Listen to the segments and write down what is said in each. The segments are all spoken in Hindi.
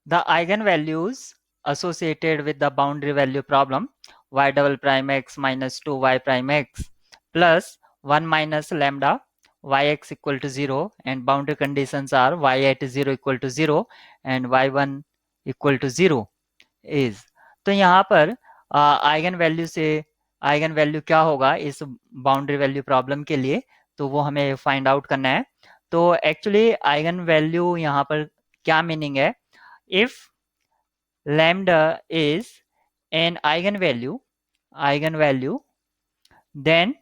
The eigenvalues associated with the boundary value problem y double prime x minus 2y prime x plus 1 minus lambda yx equal to 0 and boundary conditions are y at 0 equal to 0 and y1 equal to 0 is। तो यहाँ पर आइगन वैल्यू से आइगन वैल्यू क्या होगा इस बाउंड्री वैल्यू प्रॉब्लम के लिए, तो वो हमें फाइंड आउट करना है। तो एक्चुअली आइगन वैल्यू यहाँ पर क्या मीनिंग है, if lambda is an eigenvalue, then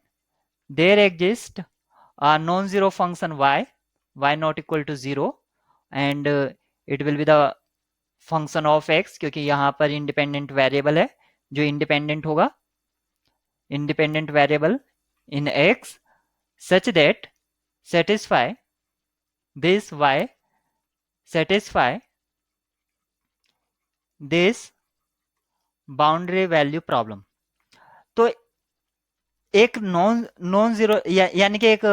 there exists a non-zero function y not equal to 0 and it will be the function of x, क्योंकि यहाँ पर इंडिपेंडेंट वेरिएबल है जो इंडिपेंडेंट होगा, independent variable in x such that satisfy this y satisfy this boundary value problem. तो एक नॉन नॉन जीरो यानी कि एक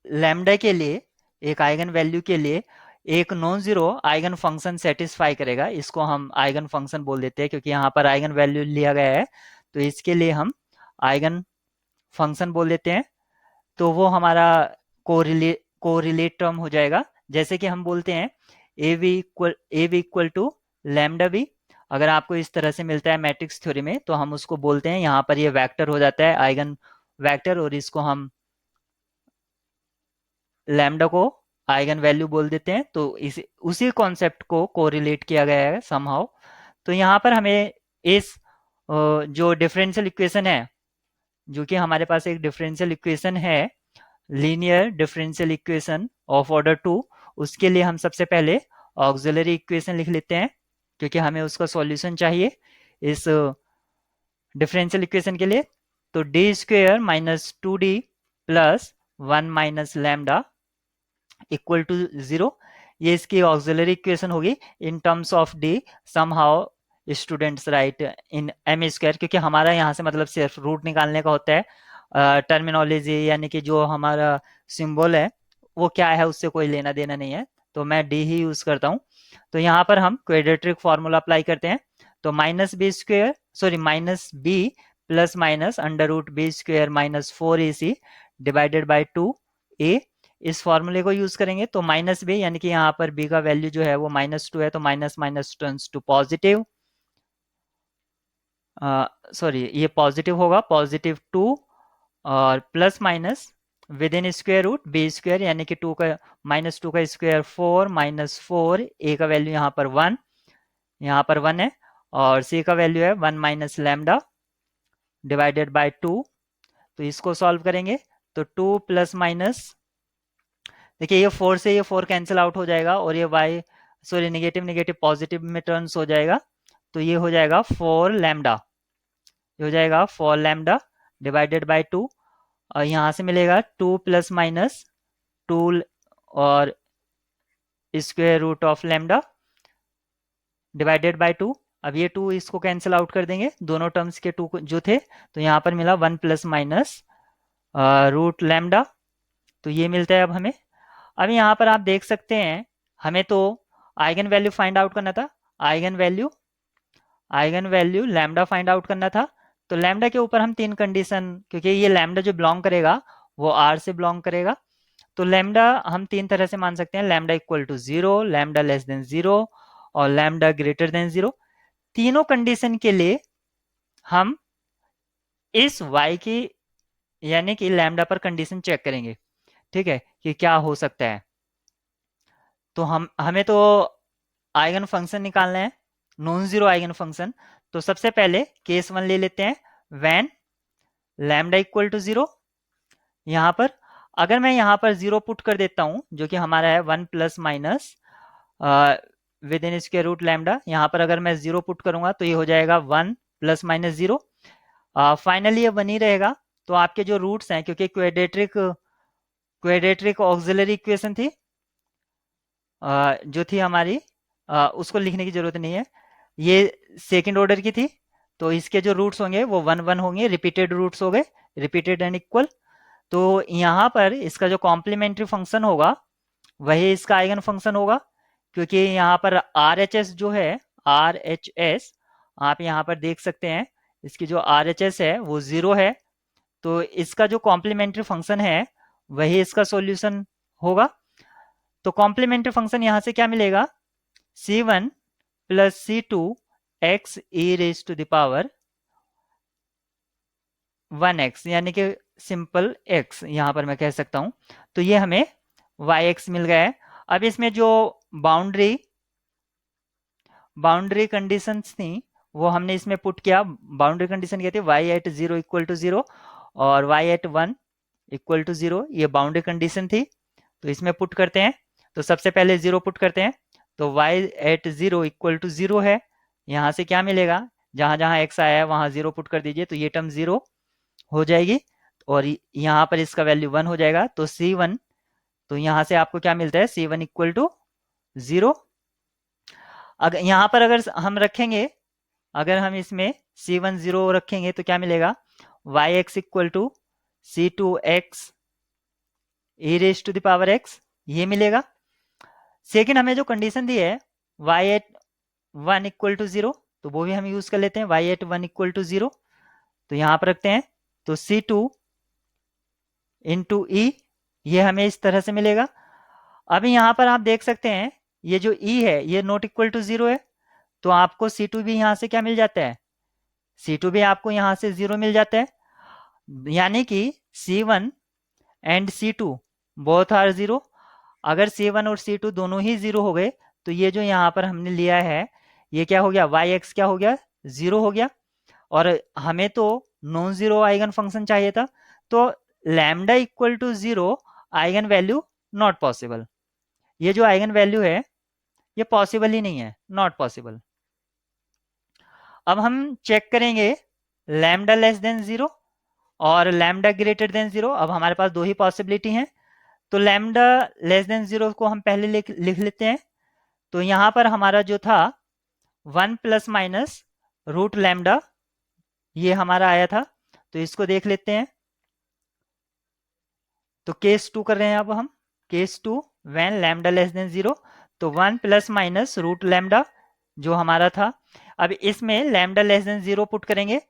लैम्डा के लिए, एक आइगन वैल्यू के लिए एक non zero eigen function satisfy करेगा, इसको हम आइगन फंक्शन बोल देते हैं क्योंकि यहाँ पर आइगन वैल्यू लिया गया है, तो इसके लिए हम आइगन फंक्शन बोल देते हैं। तो वो हमारा कोरिलेट टर्म हो जाएगा। जैसे कि हम बोलते हैं A V equal to lambda B, अगर आपको इस तरह से मिलता है मैट्रिक्स थ्योरी में तो हम उसको बोलते हैं, यहाँ पर ये वेक्टर हो जाता है आइगन वेक्टर, और इसको हम लैम्डा को आइगन वैल्यू बोल देते हैं। तो उसी कॉन्सेप्ट को कोरिलेट किया गया है समहाउ। तो यहाँ पर हमें इस जो डिफरेंशियल इक्वेशन है, जो कि हमारे पास एक डिफरेंशियल इक्वेशन है, linear differential equation of order 2, उसके लिए हम सबसे पहले ऑक्सिलरी इक्वेशन लिख लेते हैं क्योंकि हमें उसका सॉल्यूशन चाहिए इस डिफरेंशियल इक्वेशन के लिए। तो D square minus 2d plus 1 minus lambda equal to 0, ये इसकी ऑक्सिलरी इक्वेशन होगी in terms of D. Somehow students write in M square, क्योंकि हमारा यहाँ से मतलब सिर्फ रूट निकालने का होता है, टर्मिनोलॉजी यानी कि जो हमारा सिंबल है वो क्या है उससे कोई लेना देना नहीं है, तो मैं डी ही यूज करता हूँ। तो यहाँ पर हम क्वाड्रेटिक फॉर्मूला अप्लाई करते हैं, तो minus B square sorry minus B plus minus under root B square minus 4ac divided by 2a, इस फॉर्मूले को यूज करेंगे। तो माइनस बी यानी कि यहाँ पर बी का वैल्यू जो है वो -2 है, तो minus minus turns to positive, sorry ये पॉजिटिव होगा, +2 और plus minus within square root B square यानी कि -2 का स्क्वायर 4 -4, ए का वैल्यू यहाँ पर 1, यहाँ पर 1 है, और सी का वैल्यू है 1 माइनस लैम्डा डिवाइडेड बाय 2। तो इसको सॉल्व करेंगे तो 2 प्लस माइनस, देखिए ये 4 से ये 4 कैंसिल आउट हो जाएगा और ये y sorry negative negative positive में टर्न्स हो जाएगा, तो ये हो जाएगा 4 लैम्डा, ये हो जाएगा 4 लैम्डा डिवाइडेड बाय 2, और यहाँ से मिलेगा 2 प्लस माइनस 2 और square root of lambda divided by 2। अब ये 2 इसको कैंसिल आउट कर देंगे, दोनों टर्म्स के 2 जो थे, तो यहाँ पर मिला 1 प्लस माइनस रूट लैम्डा, तो ये मिलता है अब हमें। अब यहाँ पर आप देख सकते हैं हमें तो आइगन वैल्यू फाइंड आउट करना था, eigen value lambda find out करना था। तो लैम्डा के ऊपर हम 3 कंडीशन, क्योंकि ये लैम्डा जो बिलोंग करेगा वो आर से बिलोंग करेगा, तो लैम्डा हम 3 तरह से मान सकते हैं, lambda equal to 0, lambda less than 0 और लैम्डा ग्रेटर देन 0। तीनों कंडीशन के लिए हम इस y की यानी कि लैम्डा पर कंडीशन चेक करेंगे, ठीक है, कि क्या हो सकता है। तो हमें तो आइगन फंक्शन निकालना है, नॉन जीरो आइगन फंक्शन। तो सबसे पहले केस 1 ले लेते हैं, व्हेन लैम्डा इक्वल टू 0। यहाँ पर अगर मैं यहाँ पर 0 पुट कर देता हूँ जो कि हमारा है 1 plus minus within square root lambda, यहाँ पर अगर मैं 0 पुट करूंगा तो ये हो जाएगा 1 प्लस माइनस 0, फाइनली ये 1 ही रहेगा। तो आपके जो रूट्स हैं, क्योंकि क्वेड्रेटिक ऑक्सिलरी इक्वेशन थी जो थी हमारी, उसको लिखने की जरूरत नहीं है, ये सेकंड ऑर्डर की थी, तो इसके जो रूट्स होंगे वो 1 1 होंगे, रिपीटेड रूट्स हो गए, रिपीटेड एंड इक्वल। तो यहाँ पर इसका जो कॉम्प्लीमेंट्री फंक्शन होगा वही इसका आइगन फंक्शन होगा, क्योंकि यहाँ पर आर एच एस जो है, आर एच एस आप यहाँ पर देख सकते हैं, इसकी जो आर एच एस है वो 0 है, तो इसका जो कॉम्प्लीमेंट्री फंक्शन है वही इसका सॉल्यूशन होगा। तो कॉम्प्लीमेंट्री फंक्शन यहाँ से क्या मिलेगा, c1 प्लस c2 x e raise to the power 1x, यानी कि सिंपल x यहाँ पर मैं कह सकता हूँ। तो ये हमें yx मिल गया है। अब इसमें जो बाउंड्री बाउंड्री कंडीशंस थी वो हमने इसमें पुट किया। बाउंड्री कंडीशन क्या थी, y एट 0 इक्वल टू 0 और y एट 1 इक्वल टू 0, ये बाउंड्री कंडीशन थी। तो इसमें पुट करते हैं, तो सबसे पहले 0 पुट करते हैं, तो y एट 0 इक्वल टू 0 है। यहाँ से क्या मिलेगा, जहाँ जहाँ x आया है वहाँ 0 पुट कर दीजिए, तो ये टर्म 0 हो जाएगी और यहाँ पर इसका वैल्यू 1 हो जाएगा। तो c1, तो यहाँ से आपको क्या मिलता है, c1 इक्वल टू 0। अगर यहाँ पर अगर हम रखेंगे, अगर हम इसमें c1 0 रखेंगे तो क्या मिलेगा, yx equal to c2x e raise to the power x, ये मिलेगा। सेकंड हमें जो कंडीशन दी है y एट 1 इक्वल टू 0, तो वो भी हम यूज कर लेते हैं, y एट 1 इक्वल टू 0, तो यहाँ पर रखते हैं, तो c2 इंटू ई, ये हमें इस तरह से मिलेगा। अभी यहाँ पर आप देख सकते हैं ये जो e है ये नॉट इक्वल टू 0 है, तो आपको c2 भी यहाँ से क्या मिल जाता है, c2 भी आपको यहाँ से 0 मिल जाता है, यानी कि c1 and c2 both are 0। अगर c1 और c2 दोनों ही 0 हो गए तो ये जो यहाँ पर हमने लिया है ये क्या हो गया, yx क्या हो गया, 0 हो गया। और हमें तो नॉन जीरो आइगन फंक्शन चाहिए था, तो lambda equal to 0 eigen value not possible. ये जो आइगन वैल्यू है ये पॉसिबल ही नहीं है, नॉट पॉसिबल। अब हम चेक करेंगे लैम्डा लेस देन 0 और लैम्डा ग्रेटर देन 0। अब हमारे पास दो ही पॉसिबिलिटी हैं, तो लैम्डा लेस देन 0 को हम पहले लिख लेते हैं। तो यहाँ पर हमारा जो था 1 प्लस माइनस रूट लैम्डा, ये हमारा आया था, तो इसको देख लेते हैं। तो केस 2 कर रहे हैं अब हम, case 2 when lambda less than 0, तो 1 प्लस माइनस रूट लैम्डा जो हमारा था। अब इसमें लैम्डा लेस देन 0 पुट करेंगे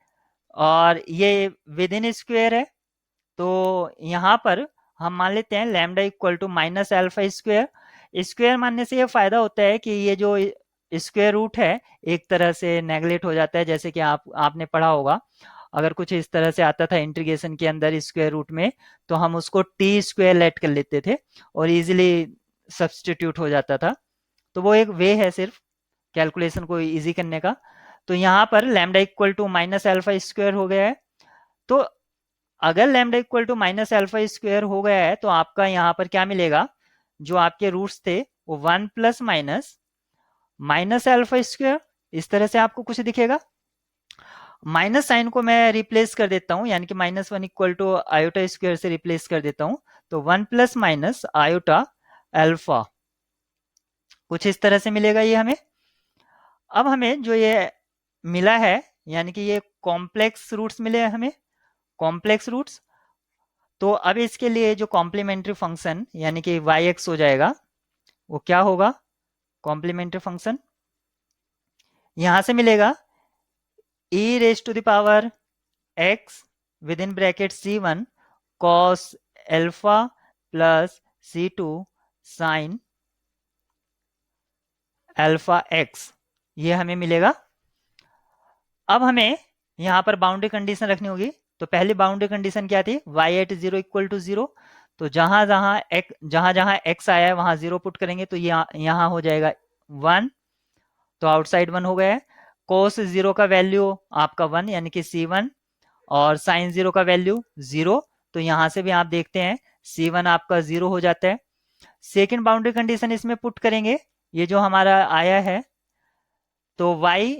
और ये विद इन स्क्वेयर है, तो यहाँ पर हम मान लेते हैं lambda equal to minus alpha square. Square मानने से ये फायदा होता है कि ये जो स्क्वेयर रूट है एक तरह से नेगलेक्ट हो जाता है, जैसे कि आपने पढ़ा होगा, अगर कुछ इस तरह से आता था इंटीग्रेशन के अंदर स्क्वायर रूट में, तो हम उसको टी स्क्वायर लेट कर लेते थे और इजीली सब्सटीट्यूट हो जाता था। तो वो एक वे है सिर्फ कैलकुलेशन को इजी करने का। तो यहाँ पर lambda equal to minus alpha square हो गया है। तो अगर lambda equal to minus alpha square हो गया है तो आपका यहाँ पर क्या मिलेगा, जो आपके रूट्स थे वो 1 plus minus minus alpha square, इस तरह से आपको कुछ दिखेगा। माइनस साइन को मैं रिप्लेस कर देता हूं, यानी कि -1 इक्वल टू आयोटा स्क्वायर से रिप्लेस कर देता हूं, तो 1 प्लस माइनस आयोटा अल्फा, कुछ इस तरह से मिलेगा ये हमें। अब हमें जो ये मिला है, यानी कि ये कॉम्प्लेक्स रूट्स मिले हैं हमें, कॉम्प्लेक्स रूट्स। तो अब इसके लिए जो कॉम्प्लीमेंट्री फंक्शन यानी कि yx हो जाएगा, वो क्या होगा, कॉम्प्लीमेंट्री फंक्शन यहां से मिलेगा e raise to the power x within bracket c1 cos alpha plus c2 sine alpha x, ये हमें मिलेगा। अब हमें यहाँ पर बाउंड्री कंडीशन रखनी होगी। तो पहली बाउंड्री कंडीशन क्या थी, y एट 0 इक्वल टू 0, तो जहां जहां x आया है वहां 0 पुट करेंगे, तो यहाँ हो जाएगा 1, तो आउटसाइड 1 हो गया है। कोस 0 का वैल्यू आपका 1 यानी कि c1, और साइन 0 का वैल्यू 0, तो यहां से भी आप देखते हैं c1 आपका 0 हो जाता है। सेकेंड बाउंड्री कंडीशन इसमें पुट करेंगे, ये जो हमारा आया है, तो y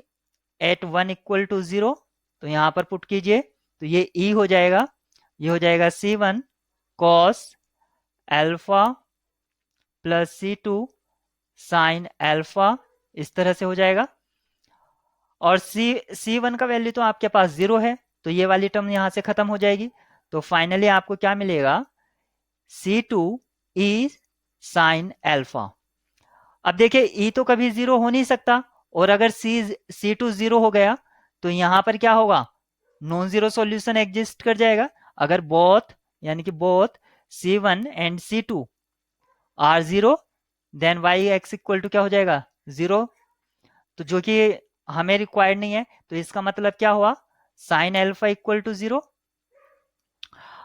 एट 1 इक्वल टू 0, तो यहां पर पुट कीजिए, तो ये e हो जाएगा, ये हो जाएगा c1 cos alpha plus c2 sine alpha, इस तरह से हो जाएगा। और c1 का वैल्यू तो आपके पास 0 है, तो ये वाली टर्म यहां से खत्म हो जाएगी। तो फाइनली आपको क्या मिलेगा, c2 e साइन अल्फा। अब देखिए ई तो कभी जीरो हो नहीं सकता, और अगर सी टू जीरो हो गया तो यहां पर क्या होगा, नॉन जीरो सॉल्यूशन एग्जिस्ट कर जाएगा। अगर बोथ, यानी कि both C one and C two are zero, then Y X equal to क्या हो जाएगा, जीरो। तो जो कि हमें रिक्वायर्ड नहीं है, तो इसका मतलब क्या हुआ, sine alpha equal to zero.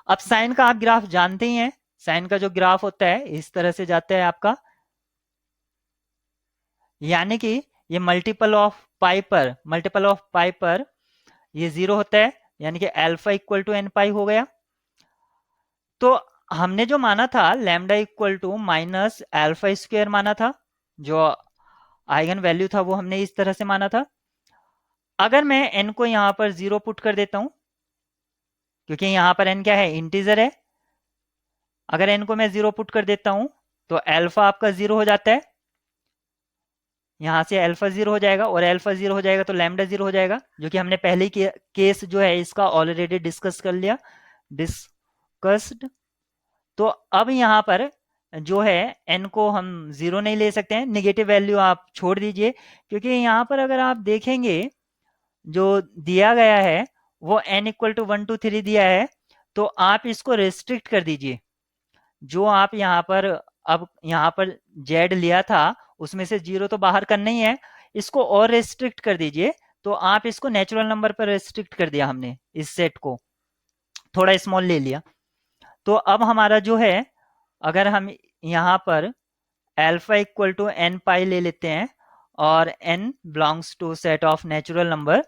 अब साइन का आप ग्राफ जानते ही हैं, साइन का जो ग्राफ होता है इस तरह से जाता है आपका, यानी कि ये मल्टीपल ऑफ पाई पर ये जीरो होता है, यानी कि alpha equal to N pi हो गया। तो हमने जो माना था lambda equal to minus alpha square माना था, जो आइगन वैल्यू था वो हमने इस तरह से माना था। अगर मैं एन को यहां पर जीरो पुट कर देता हूं, क्योंकि यहां पर एन क्या है, इंटीजर है, अगर एन को मैं जीरो पुट कर देता हूं तो अल्फा आपका जीरो हो जाता है, यहाँ से अल्फा जीरो हो जाएगा, और अल्फा जीरो हो जाएगा तो लैम्डा जीरो हो जाएगा, जो कि हमने पहले ही केस जो है इसका ऑलरेडी डिस्कस कर लिया, डिस्कस्ड। तो अब यहाँ पर जो है एन को हम जीरो नहीं ले सकते हैं, निगेटिव वैल्यू आप छोड़ दीजिए, क्योंकि यहाँ पर अगर आप देखेंगे जो दिया गया है वो एन इक्वल टू 1 2 3 दिया है, तो आप इसको रेस्ट्रिक्ट कर दीजिए। जो आप यहाँ पर, अब यहाँ पर जेड लिया था उसमें से जीरो तो बाहर करना ही है, इसको और रेस्ट्रिक्ट कर दीजिए। तो आप इसको नेचुरल नंबर पर रेस्ट्रिक्ट कर दिया हमने, इस सेट को थोड़ा स्मॉल ले लिया। तो अब हमारा जो है, अगर हम यहाँ पर alpha equal to N pi ले लेते हैं और N belongs to set of natural number,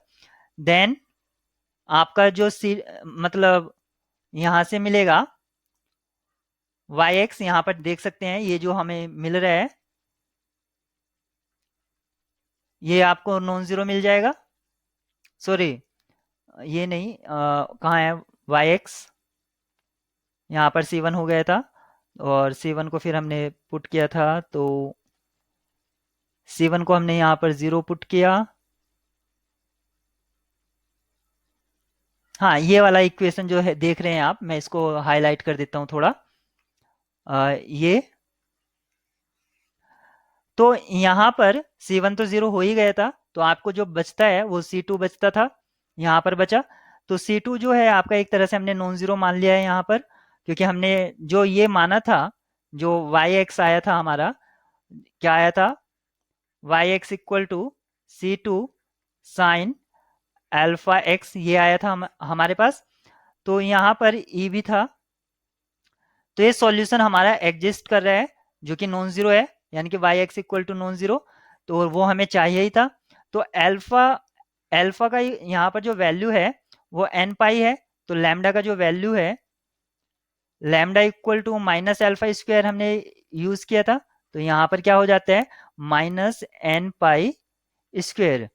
then आपका जो सी मतलब यहाँ से मिलेगा वाई एक्स, यहाँ पर देख सकते हैं ये जो हमें मिल रहा है ये आपको नॉन जीरो मिल जाएगा, सॉरी ये नहीं, कहाँ है वाई एक्स, यहाँ पर सी वन हो गया था, और सी वन को फिर हमने पुट किया था, तो सी वन को हमने यहाँ पर जीरो पुट किया। हाँ, ये वाला इक्वेशन जो है देख रहे हैं आप, मैं इसको हाईलाइट कर देता हूँ थोड़ा, ये तो यहाँ पर C1 तो जीरो हो ही गया था, तो आपको जो बचता है वो C2 बचता था, यहाँ पर बचा। तो C2 जो है आपका एक तरह से हमने नॉन जीरो मान लिया है यहाँ पर, क्योंकि हमने जो ये माना था, जो वाई एक्स आया था हमारा, क्या आया था, Y X equal to C2 sine alpha X, ये आया था हमारे पास। तो यहाँ पर ई भी था, तो ये सॉल्यूशन हमारा एग्जिस्ट कर रहा है जो कि नॉन जीरो है, यानी कि Y X equal to non zero, तो वो हमें चाहिए ही था। तो अल्फा अल्फा का यहाँ पर जो वैल्यू है वो एन पाई है, तो लैम्डा का जो वैल्यू है, lambda equal to minus alpha square हमने यूज किया था, तो यहाँ पर क्या हो जाता है, माइनस एन पाई स्क्वायर,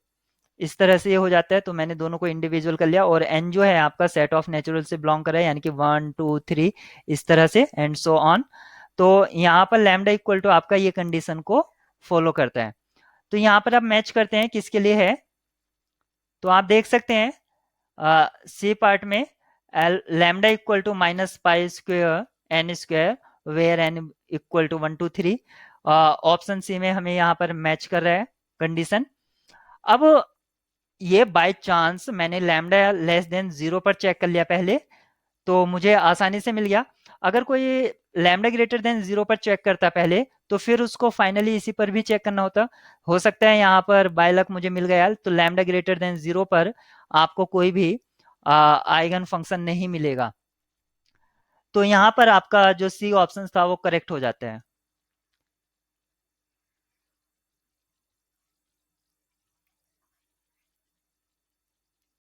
इस तरह से ये हो जाता है। तो मैंने दोनों को इंडिविजुअल कर लिया, और एन जो है आपका सेट ऑफ नेचुरल से बिलोंग कर रहा है, यानी कि 1 2 3 इस तरह से एंड सो ऑन। तो यहाँ पर लैम्डा इक्वल टू आपका ये कंडीशन को फॉलो करता है। तो यहाँ पर आप मैच करते हैं किसके लिए है, तो आप देख सकते हैं सी पार्ट में lambda equal to minus pi square N square, where N equal to 1 2 3, option C में हमें यहाँ पर मैच कर रहा है कंडीशन। अब ये बाय चांस मैंने लैम्डा लेस देन जीरो पर चेक कर लिया पहले, तो मुझे आसानी से मिल गया। अगर कोई लैम्डा ग्रेटर देन जीरो पर चेक करता पहले, तो फिर उसको फाइनली इसी पर भी चेक करना होता, हो सकता है यहाँ पर बाय लक मुझे मिल गया। तो लैम्डा ग्रेटर देन जीरो पर आपको कोई भी आइगन फंक्शन नहीं मिलेगा, तो यहाँ पर आपका जो सी ऑप्शन था वो करेक्ट हो जाता है।